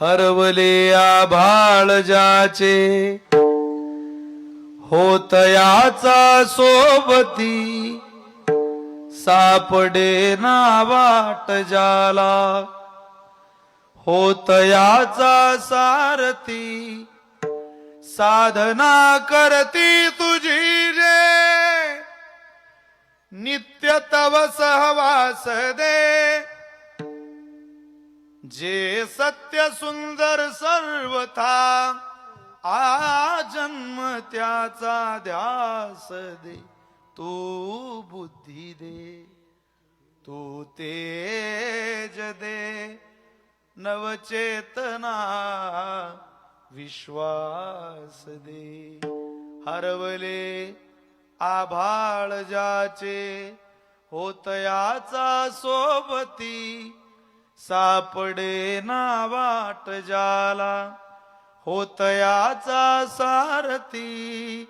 हरवले आभाळ ज्याचे होत याचा सोबती सापडे ना वाट जाला होत याचा सारथी साधना करती तुझी रे नित्य तव सहवास दे जे सत्य सुंदर सर्वथा आ जन्म त्याचा ध्यास दे तू बुद्धी दे तू तेज दे नवचेतना विश्वास दे हरवले आभाळ ज्याचे होत याचा सोबती सापडे ना वाट जाला होत याचा सारथी